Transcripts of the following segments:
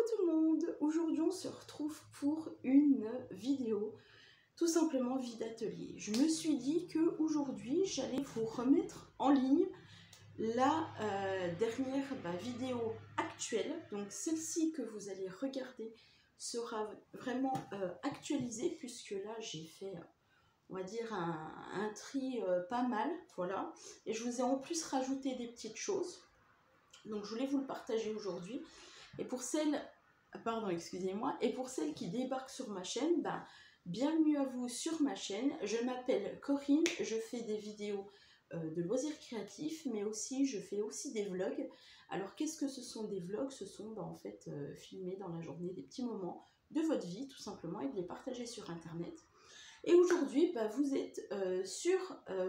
tout le monde, aujourd'hui on se retrouve pour une vidéo, tout simplement vie d'atelier. Je me suis dit que aujourd'hui j'allais vous remettre en ligne la dernière vidéo actuelle. Donc celle-ci que vous allez regarder sera vraiment actualisée, puisque là j'ai fait, on va dire, un tri pas mal, voilà. Et je vous ai en plus rajouté des petites choses. Donc je voulais vous le partager aujourd'hui. Et pour celles, pardon, excusez-moi, et pour celles qui débarquent sur ma chaîne, bienvenue à vous sur ma chaîne. Je m'appelle Corinne, je fais des vidéos de loisirs créatifs, mais aussi je fais aussi des vlogs. Alors qu'est-ce que ce sont des vlogs? Ce sont en fait filmer dans la journée des petits moments de votre vie, tout simplement, et de les partager sur internet. Et aujourd'hui, vous êtes sur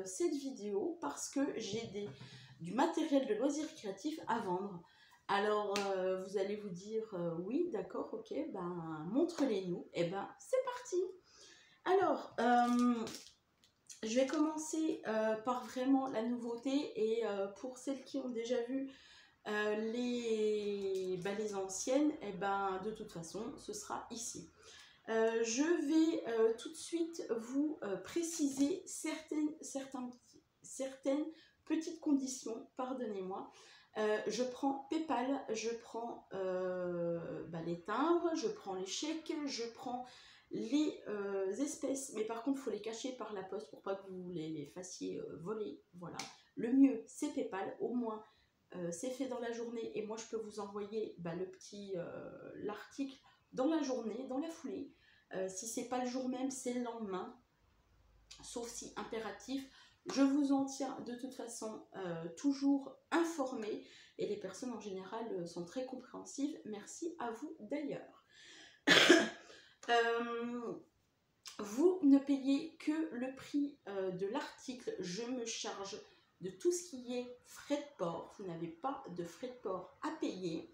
cette vidéo parce que j'ai du matériel de loisirs créatifs à vendre. Alors, vous allez vous dire, oui, d'accord, ok, montre-les-nous. Et c'est parti. Alors, je vais commencer par vraiment la nouveauté. Et pour celles qui ont déjà vu les anciennes, de toute façon, ce sera ici. Je vais tout de suite vous préciser certaines petites conditions, pardonnez-moi. Je prends PayPal, je prends les timbres, je prends les chèques, je prends les espèces, mais par contre il faut les cacher par la poste pour pas que vous les fassiez voler, voilà. Le mieux c'est PayPal, au moins c'est fait dans la journée et moi je peux vous envoyer l'article dans la journée, dans la foulée. Si c'est pas le jour même, c'est le lendemain, sauf si impératif. Je vous en tiens de toute façon toujours informé et les personnes en général sont très compréhensives. Merci à vous d'ailleurs. Vous ne payez que le prix de l'article. Je me charge de tout ce qui est frais de port. Vous n'avez pas de frais de port à payer.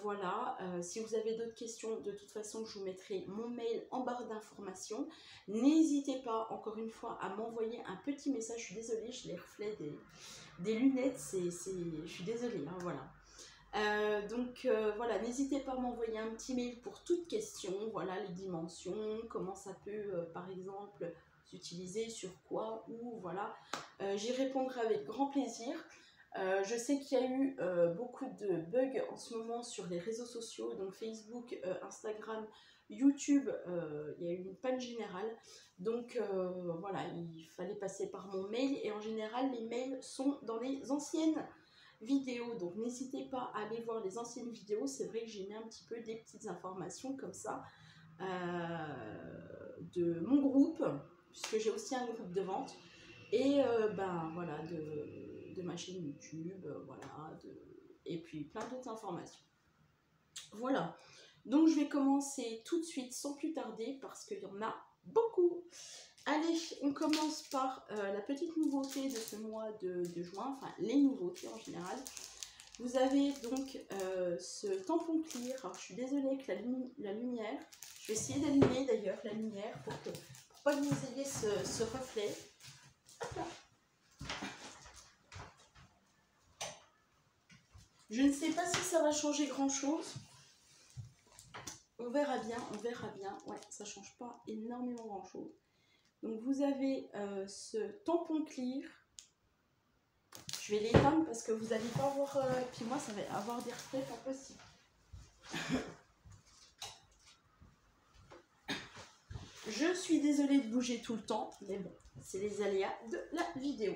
Voilà, si vous avez d'autres questions, de toute façon, je vous mettrai mon mail en barre d'informations. N'hésitez pas, encore une fois, à m'envoyer un petit message. Je suis désolée, je les reflets des lunettes, je suis désolée, hein, voilà. Voilà, n'hésitez pas à m'envoyer un petit mail pour toute question. Voilà, les dimensions, comment ça peut, par exemple, s'utiliser, sur quoi, où, voilà. J'y répondrai avec grand plaisir. Je sais qu'il y a eu beaucoup de bugs en ce moment sur les réseaux sociaux, donc Facebook, Instagram, YouTube, il y a eu une panne générale. Donc voilà, il fallait passer par mon mail et en général les mails sont dans les anciennes vidéos. Donc n'hésitez pas à aller voir les anciennes vidéos, c'est vrai que j'ai mis un petit peu des petites informations comme ça de mon groupe, puisque j'ai aussi un groupe de vente. Et voilà, de ma chaîne YouTube, voilà, et puis plein d'autres informations. Voilà, donc je vais commencer tout de suite sans plus tarder parce qu'il y en a beaucoup. Allez, on commence par la petite nouveauté de ce mois de juin, enfin les nouveautés en général. Vous avez donc ce tampon clear. Alors je suis désolée avec la lumière, je vais essayer d'allumer d'ailleurs la lumière pour pas que vous ayez ce reflet. Je ne sais pas si ça va changer grand chose. On verra bien, on verra bien. Ouais, ça change pas énormément grand chose. Donc vous avez ce tampon clear. Je vais l'éteindre parce que vous n'allez pas voir. Et puis moi, ça va avoir des reflets pas possible. Je suis désolée de bouger tout le temps, mais bon, c'est les aléas de la vidéo.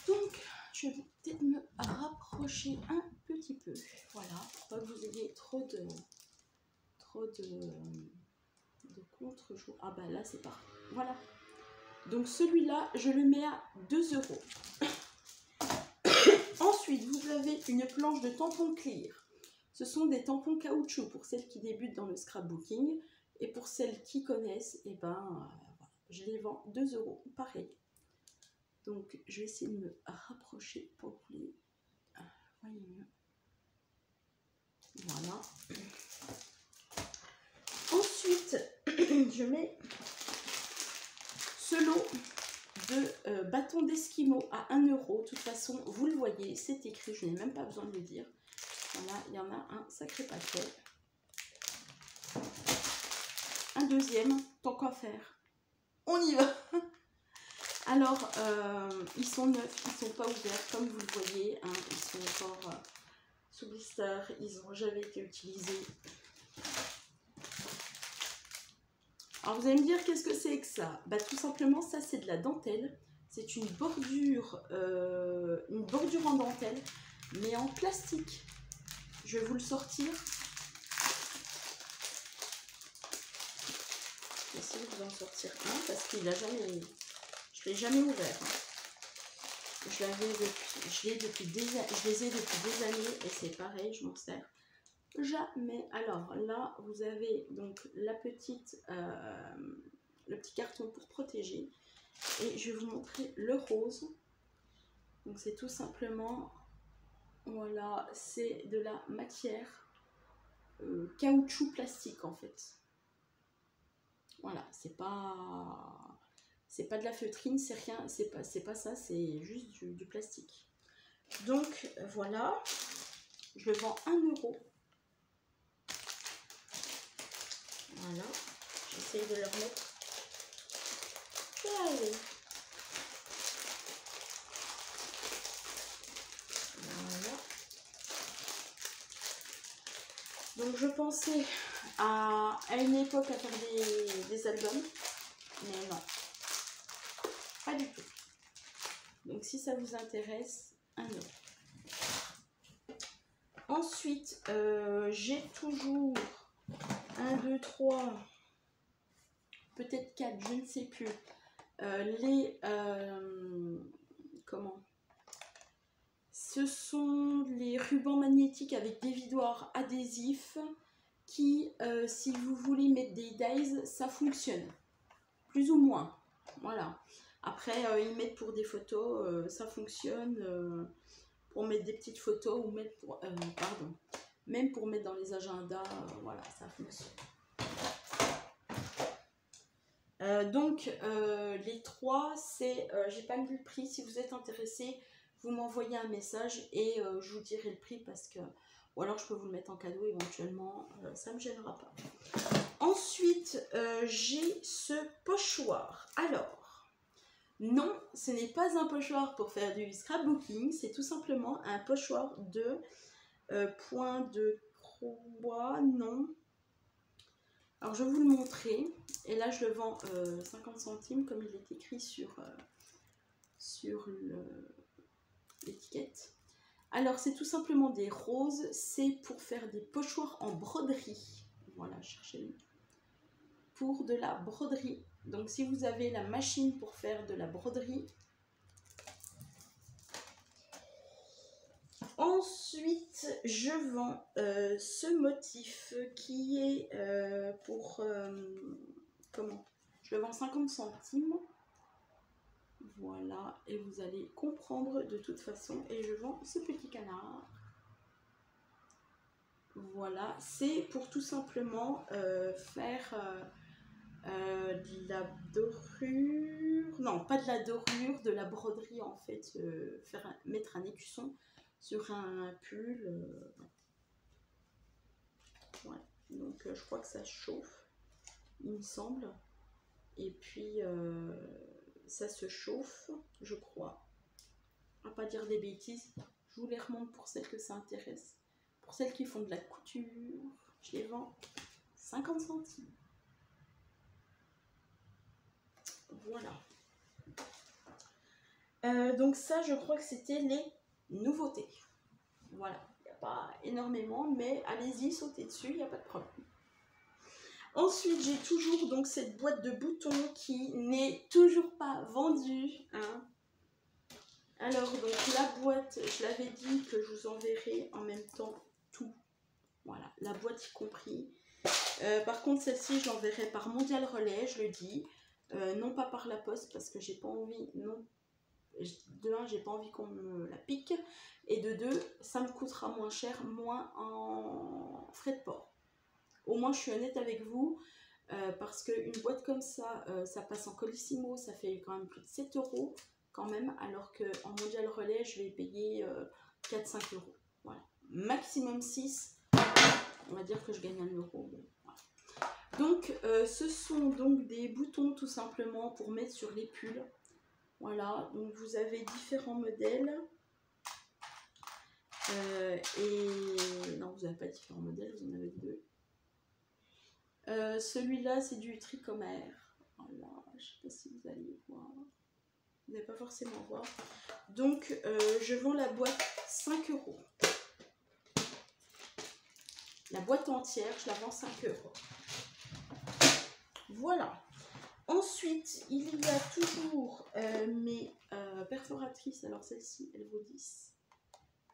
Donc, je vais peut-être me rapprocher un petit peu. Voilà, pour pas que vous ayez trop de contre-jour. Ah là, c'est parfait. Voilà. Donc, celui-là, je le mets à 2 €. Ensuite, vous avez une planche de tampons clear. Ce sont des tampons caoutchouc pour celles qui débutent dans le scrapbooking. Et pour celles qui connaissent, je les vends 2 €. Pareil. Donc, je vais essayer de me rapprocher pour que vous les voyez mieux. Voilà. Ensuite, je mets ce lot de bâtons d'esquimaux à 1 €. De toute façon, vous le voyez, c'est écrit, je n'ai même pas besoin de le dire. Voilà, il y en a un sacré paquet. Un deuxième, tant qu'à faire. On y va. Alors, ils sont neufs, ils sont pas ouverts, comme vous le voyez. Hein, ils sont encore sous blister, ils n'ont jamais été utilisés. Alors, vous allez me dire, qu'est-ce que c'est que ça? Bah, tout simplement, ça, c'est de la dentelle. C'est une bordure en dentelle, mais en plastique. Je vais vous le sortir. Je vais essayer de vous en sortir un parce qu'il a jamais... Je ne l'ai jamais ouvert. Hein. Je les ai depuis des années et c'est pareil, je m'en sers jamais. Alors là, vous avez donc la petite, le petit carton pour protéger. Et je vais vous montrer le rose. Donc c'est tout simplement, voilà, c'est de la matière caoutchouc plastique en fait. Voilà, c'est pas de la feutrine, c'est rien, c'est pas ça, c'est juste du plastique. Donc voilà, je le vends 1 €. Voilà, j'essaye de le remettre. Allez. Voilà. Donc je pensais à une époque à faire des albums, mais non, pas du tout. Donc si ça vous intéresse, 1 €. Ensuite, j'ai toujours 1, 2, 3, peut-être 4, je ne sais plus. Comment? Ce sont les rubans magnétiques avec des vidoirs adhésifs qui, si vous voulez mettre des dies, ça fonctionne. Plus ou moins. Voilà. Après, ils mettent pour des photos, ça fonctionne. Pour mettre des petites photos ou mettre pour, même pour mettre dans les agendas, voilà, ça fonctionne. Donc, les 3, c'est, j'ai pas mis le prix. Si vous êtes intéressé, vous m'envoyez un message et je vous dirai le prix parce que, ou alors je peux vous le mettre en cadeau éventuellement, ça me gênera pas. Ensuite, j'ai ce pochoir. Alors, non, ce n'est pas un pochoir pour faire du scrapbooking, c'est tout simplement un pochoir de point de croix, non. Alors, je vais vous le montrer. Et là, je le vends 50 centimes, comme il est écrit sur l'étiquette. Alors, c'est tout simplement des roses. C'est pour faire des pochoirs en broderie. Voilà, cherchez-le. Pour de la broderie. Donc, si vous avez la machine pour faire de la broderie. Ensuite, je vends ce motif qui est pour... comment? Je le vends 50 centimes. Voilà, et vous allez comprendre de toute façon. Et je vends ce petit canard. Voilà, c'est pour tout simplement faire de la dorure. Non, pas de la dorure, de la broderie en fait. Mettre un écusson sur un pull. Ouais. Donc je crois que ça chauffe, il me semble. Et puis ça se chauffe, je crois. À pas dire des bêtises. Je vous les remonte pour celles que ça intéresse. Pour celles qui font de la couture, je les vends 50 centimes. Voilà. Donc ça, je crois que c'était les nouveautés. Voilà. Il n'y a pas énormément, mais allez-y, sautez dessus, il n'y a pas de problème. Ensuite, j'ai toujours donc cette boîte de boutons qui n'est toujours pas vendue. Hein. Alors, donc la boîte, je l'avais dit que je vous enverrai en même temps tout. Voilà, la boîte y compris. Par contre, celle-ci, je l'enverrai par Mondial Relais, je le dis. Non pas par la poste parce que j'ai pas envie, non. De 1, j'ai pas envie qu'on me la pique. Et de 2, ça me coûtera moins cher, moins en frais de port. Au moins, je suis honnête avec vous. Parce qu'une boîte comme ça, ça passe en Colissimo, ça fait quand même plus de 7 € quand même. Alors qu'en Mondial Relais, je vais payer 4-5 €. Voilà. maximum 6. On va dire que je gagne 1 euro. Bon, voilà. Donc, ce sont donc des boutons tout simplement pour mettre sur les pulls. Voilà, donc vous avez différents modèles. Et non, vous n'avez pas différents modèles, vous en avez 2. Celui-là, c'est du tricomère. Voilà, je ne sais pas si vous allez voir. Vous n'allez pas forcément voir. Donc, je vends la boîte 5 euros. La boîte entière, je la vends 5 euros. Voilà. Ensuite, il y a toujours mes perforatrices. Alors, celle-ci, elle vaut 10.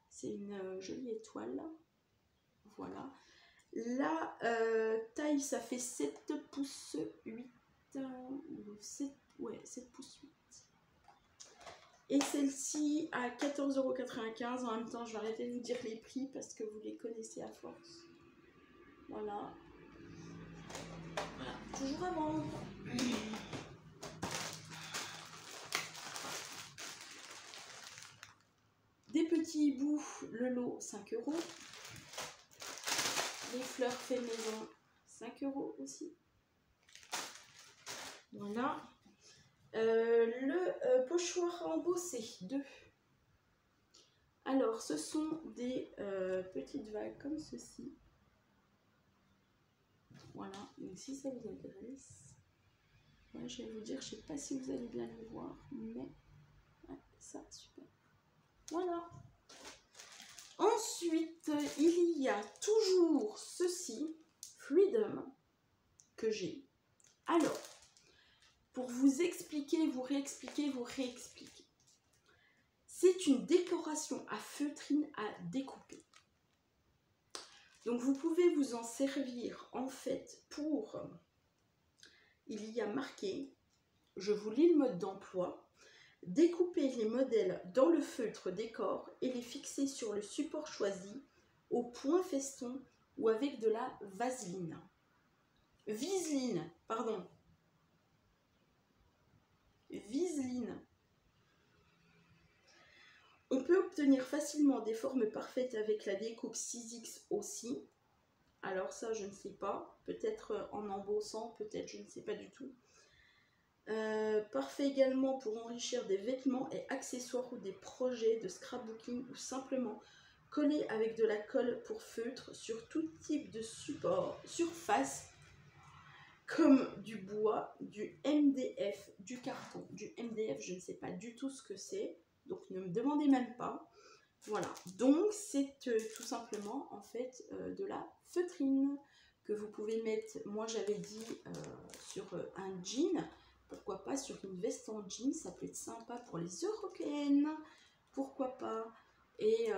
C'est une jolie étoile. Voilà. La taille, ça fait 7 pouces 8. 7, ouais, 7 pouces 8. Et celle-ci à 14,95 €. En même temps, je vais arrêter de vous dire les prix parce que vous les connaissez à force. Voilà. Voilà. Toujours à vendre. Des petits hiboux, le lot 5 euros. Les fleurs fait maison 5 euros aussi. Voilà. Le pochoir embossé 2. Alors, ce sont des petites vagues comme ceci. Voilà. Donc, si ça vous intéresse, ouais, je vais vous dire, je ne sais pas si vous allez bien le voir, mais ouais, ça, super. Voilà. Ensuite, il y a toujours ceci, Freedom, que j'ai. Alors, pour vous expliquer, vous réexpliquer, vous réexpliquer. C'est une décoration à feutrine à découper. Donc, vous pouvez vous en servir, en fait, pour... Il y a marqué, je vous lis le mode d'emploi, découper les modèles dans le feutre décor et les fixer sur le support choisi au point feston ou avec de la vaseline. Viseline, pardon. Viseline. On peut obtenir facilement des formes parfaites avec la découpe 6X aussi. Alors ça, je ne sais pas. Peut-être en embossant, peut-être, je ne sais pas du tout. Parfait également pour enrichir des vêtements et accessoires ou des projets de scrapbooking ou simplement coller avec de la colle pour feutre sur tout type de support, surface comme du bois, du MDF, du carton. Du MDF, je ne sais pas du tout ce que c'est, donc ne me demandez même pas. Voilà, donc c'est tout simplement en fait de la feutrine que vous pouvez mettre, moi j'avais dit sur un jean, pourquoi pas sur une veste en jean, ça peut être sympa pour les européennes, pourquoi pas, et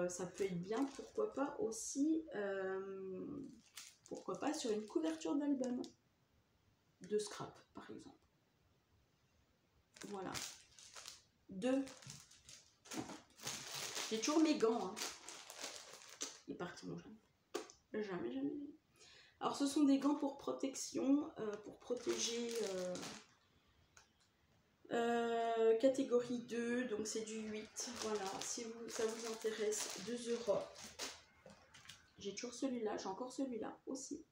ça peut être bien, pourquoi pas aussi, pourquoi pas sur une couverture d'album, de scrap par exemple. Voilà, 2. J'ai toujours mes gants, hein. Ils partiront jamais. Jamais, jamais. Alors, ce sont des gants pour protection, pour protéger catégorie 2, donc c'est du 8. Voilà, si ça vous intéresse, 2 €. J'ai toujours celui-là, j'ai encore celui-là aussi.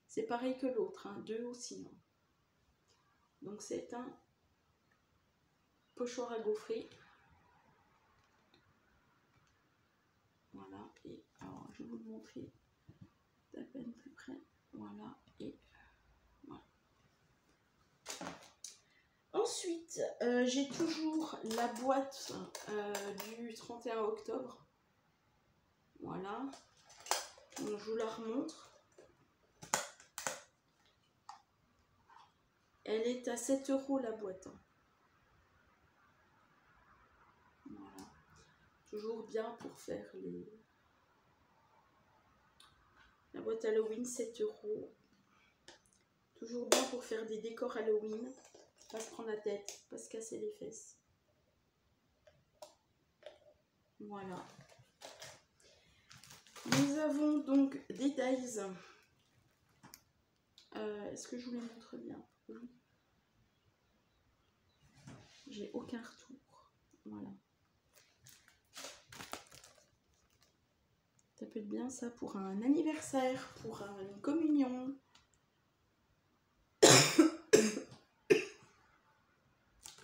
C'est pareil que l'autre, hein, 2 aussi. Hein. Donc, c'est un pochoir à gaufrer. Voilà, et alors je vais vous le montrer d'à peine plus près. Voilà, et voilà. Ensuite, j'ai toujours la boîte du 31 octobre. Voilà, donc je vous la remontre. Elle est à 7 € la boîte. Voilà, toujours bien pour faire les... La boîte Halloween, 7 €. Toujours bien pour faire des décors Halloween. Pas se prendre la tête, pas se casser les fesses. Voilà. Nous avons donc des dies. Est-ce que je vous les montre bien? Oui. J'ai aucun retour. Voilà. Ça peut être bien ça pour un anniversaire, pour une communion.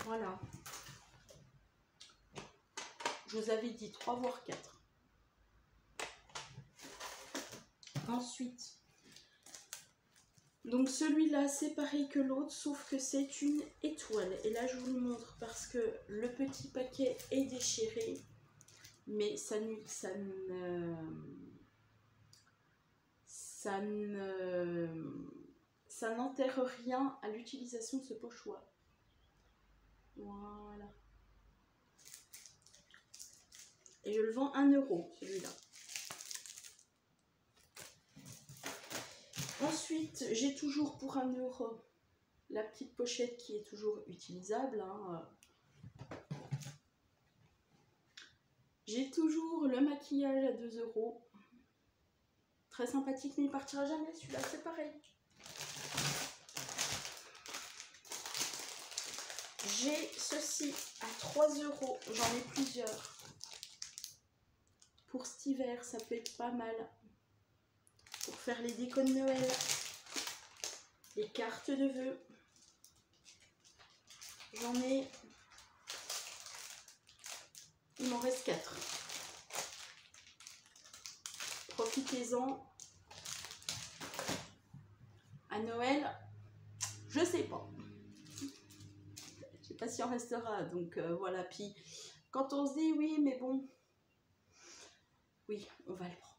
Voilà. Je vous avais dit 3 voire 4. Ensuite, donc celui-là c'est pareil que l'autre, sauf que c'est une étoile. Et là je vous le montre parce que le petit paquet est déchiré, mais ça n'enterre rien à l'utilisation de ce pochoir. Voilà. Et je le vends 1 € celui-là. Ensuite, j'ai toujours pour 1 € la petite pochette qui est toujours utilisable. Hein. J'ai toujours le maquillage à 2 €. Très sympathique, mais il partira jamais. Celui-là, c'est pareil. J'ai ceci à 3 €. J'en ai plusieurs. Pour cet hiver, ça peut être pas mal. Pour faire les décos de Noël. Les cartes de vœux. J'en ai... Il m'en reste 4. Profitez-en. À Noël, je sais pas. Je sais pas si en restera. Donc voilà. Puis quand on se dit oui, mais bon. Oui, on va le prendre.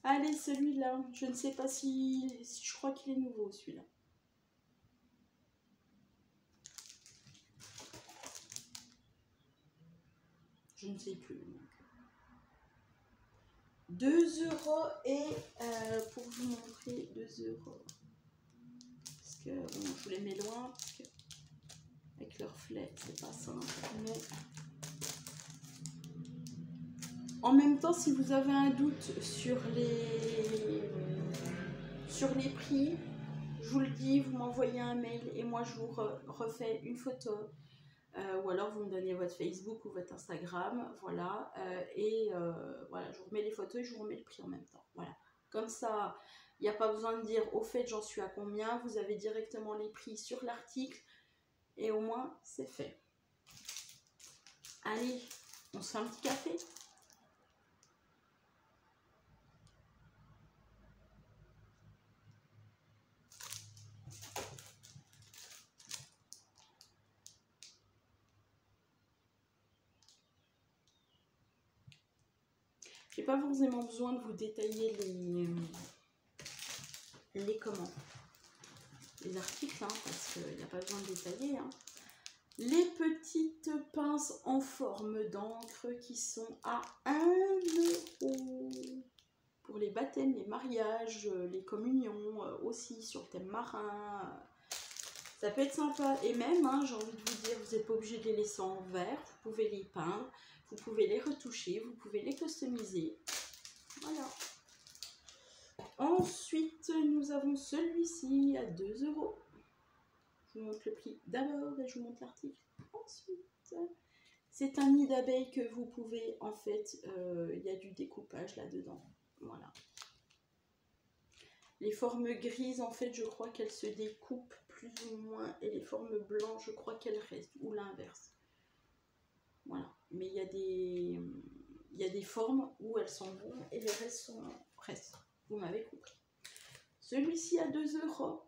Allez, celui-là. Je ne sais pas si je crois qu'il est nouveau, celui-là. Je ne sais plus. 2 € et pour vous montrer 2 €. Parce que bon, je vous les mets loin. Parce que avec leur reflet, c'est pas simple. Mais en même temps, si vous avez un doute sur les prix, je vous le dis, vous m'envoyez un mail et moi je vous refais une photo. Ou alors vous me donnez votre Facebook ou votre Instagram, voilà, voilà, je vous remets les photos et je vous remets le prix en même temps, voilà. Comme ça, il n'y a pas besoin de dire au fait j'en suis à combien, vous avez directement les prix sur l'article et au moins c'est fait. Allez, on se fait un petit café. J'ai pas forcément besoin de vous détailler les articles, hein, parce qu'il n'y a pas besoin de détailler. Hein. Les petites pinces en forme d'encre qui sont à 1 € pour les baptêmes, les mariages, les communions, aussi sur le thème marin. Ça peut être sympa. Et même, hein, j'ai envie de vous dire, vous n'êtes pas obligé de les laisser en verre. Vous pouvez les peindre, vous pouvez les retoucher, vous pouvez les customiser. Voilà. Ensuite, nous avons celui-ci à 2 €. Je vous montre le prix d'abord et je vous montre l'article ensuite. C'est un nid d'abeilles que vous pouvez, en fait, il y a du découpage là-dedans. Voilà. Les formes grises, en fait, je crois qu'elles se découpent plus ou moins. Et les formes blanches, je crois qu'elles restent. Ou l'inverse. Voilà. Mais il y a des formes où elles sont bonnes et les restes restent. Vous m'avez compris. Celui-ci à 2 €.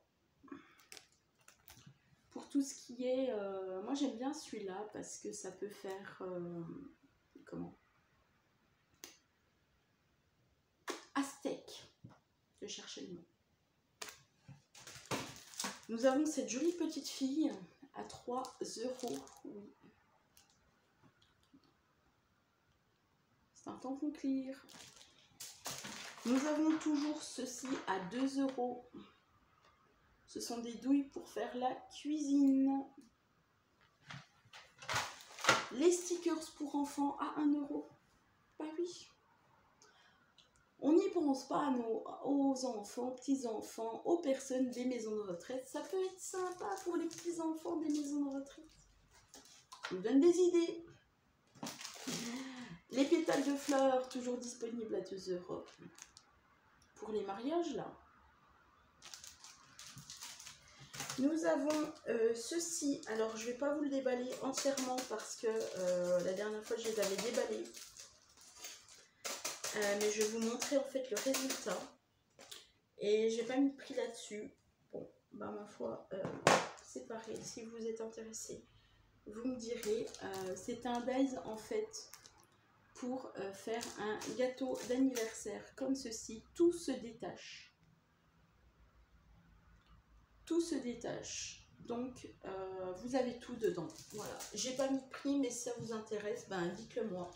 Pour tout ce qui est... moi, j'aime bien celui-là parce que ça peut faire... comment? Aztèque. Je cherchais le mot. Nous avons cette jolie petite fille à 3 €. Oui. C'est un tampon clear. Nous avons toujours ceci à 2 €. Ce sont des douilles pour faire la cuisine. Les stickers pour enfants à 1 €. Bah oui. On n'y pense pas aux enfants, petits-enfants, aux personnes des maisons de retraite. Ça peut être sympa pour les petits-enfants des maisons de retraite. Je vous donne des idées. Les pétales de fleurs, toujours disponibles à 2 €. Pour les mariages, là. Nous avons ceci. Alors, je ne vais pas vous le déballer entièrement parce que la dernière fois, je les avais déballés. Mais je vais vous montrer en fait le résultat. Et j'ai pas mis de prix là-dessus. Bon, bah ma foi, c'est pareil. Si vous êtes intéressé, vous me direz. C'est un dies en fait pour faire un gâteau d'anniversaire comme ceci. Tout se détache. Tout se détache. Donc, vous avez tout dedans. Voilà. J'ai pas mis de prix, mais si ça vous intéresse, ben dites-le moi.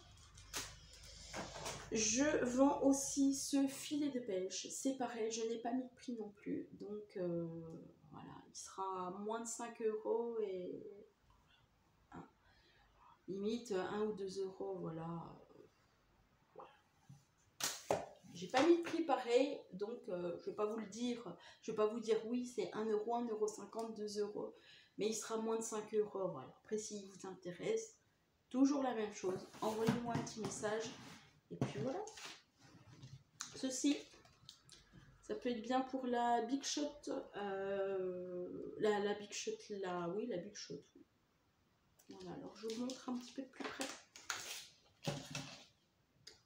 Je vends aussi ce filet de pêche. C'est pareil, je n'ai pas mis de prix non plus. Donc, voilà, il sera moins de 5 € et limite 1 ou 2 €. Voilà. J'ai pas mis de prix pareil, donc je vais pas vous le dire. Je vais pas vous dire oui, c'est 1 €, 1,50 €, 2 €. Mais il sera moins de 5 €. Voilà. Après, s'il vous intéresse, toujours la même chose. Envoyez-moi un petit message. Et puis voilà. Ceci, ça peut être bien pour la Big Shot. La Big Shot, oui, la Big Shot. Oui. Voilà, alors je vous montre un petit peu de plus près.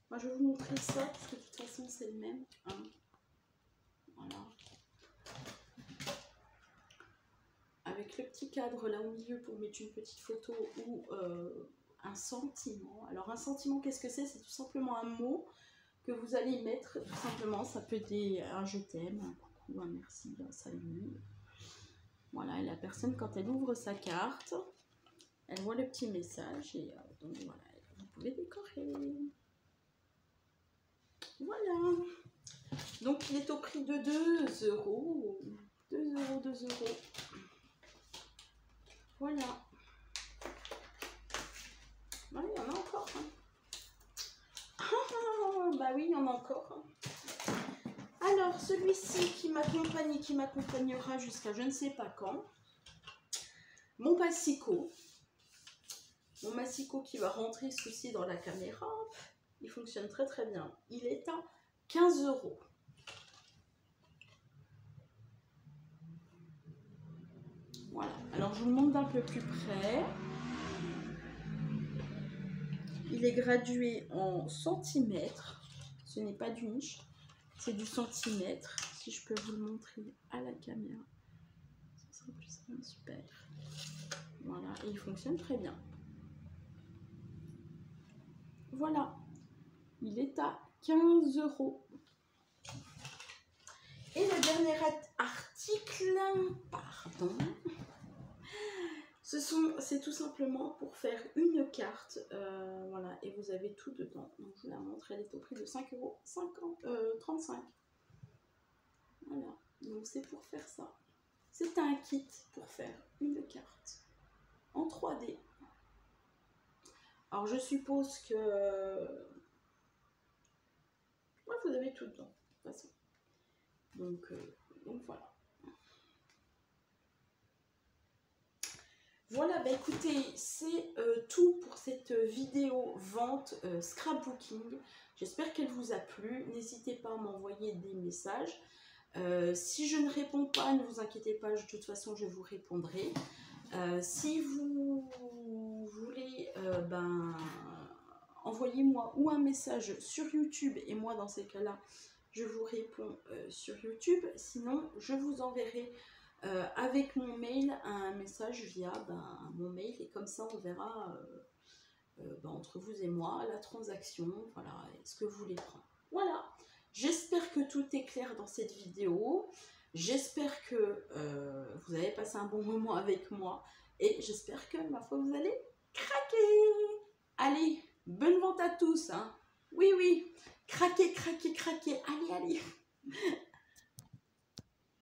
Moi, je vais vous montrer ça, parce que de toute façon, c'est le même. Hein. Voilà. Avec le petit cadre là au milieu pour mettre une petite photo ou un sentiment. Alors, un sentiment, qu'est-ce que c'est? C'est tout simplement un mot que vous allez mettre, tout simplement. Ça peut être un je t'aime, un coucou, un merci, un salut. Voilà, et la personne, quand elle ouvre sa carte, elle voit le petit message et donc voilà, vous pouvez décorer. Voilà. Donc il est au prix de 2 €. 2 €, 2 €. Voilà. Ah, il y en a encore. Hein. Ah, bah oui, il y en a encore. Hein. Alors, celui-ci qui m'accompagne et qui m'accompagnera jusqu'à je ne sais pas quand. Mon massicot. Mon massicot qui va rentrer ceci dans la caméra. Il fonctionne très très bien. Il est à 15 €. Voilà. Alors, je vous montre d'un peu plus près. Il est gradué en centimètres. Ce n'est pas du inch, c'est du centimètre. Si je peux vous le montrer à la caméra, ce sera plus simple. Super. Voilà, et il fonctionne très bien. Voilà, il est à 15 €. Et le dernier article, pardon, c'est tout simplement pour faire une carte, voilà, et vous avez tout dedans. Donc je vous la montre, elle est au prix de 5,35 €. Voilà, donc c'est pour faire ça. C'est un kit pour faire une carte en 3D. Alors je suppose que ouais, vous avez tout dedans, de toute façon. Donc voilà. Voilà, bah écoutez, c'est tout pour cette vidéo vente scrapbooking. J'espère qu'elle vous a plu. N'hésitez pas à m'envoyer des messages. Si je ne réponds pas, ne vous inquiétez pas, de toute façon, je vous répondrai. Si vous voulez, envoyez-moi ou un message sur YouTube et moi, dans ces cas-là, je vous réponds sur YouTube. Sinon, je vous enverrai avec mon mail un message via mon mail et comme ça on verra entre vous et moi la transaction, voilà, ce que vous voulez prendre. Voilà, j'espère que tout est clair dans cette vidéo, j'espère que vous avez passé un bon moment avec moi et j'espère que ma foi vous allez craquer. Allez, bonne vente à tous, hein. Oui, craquez, allez.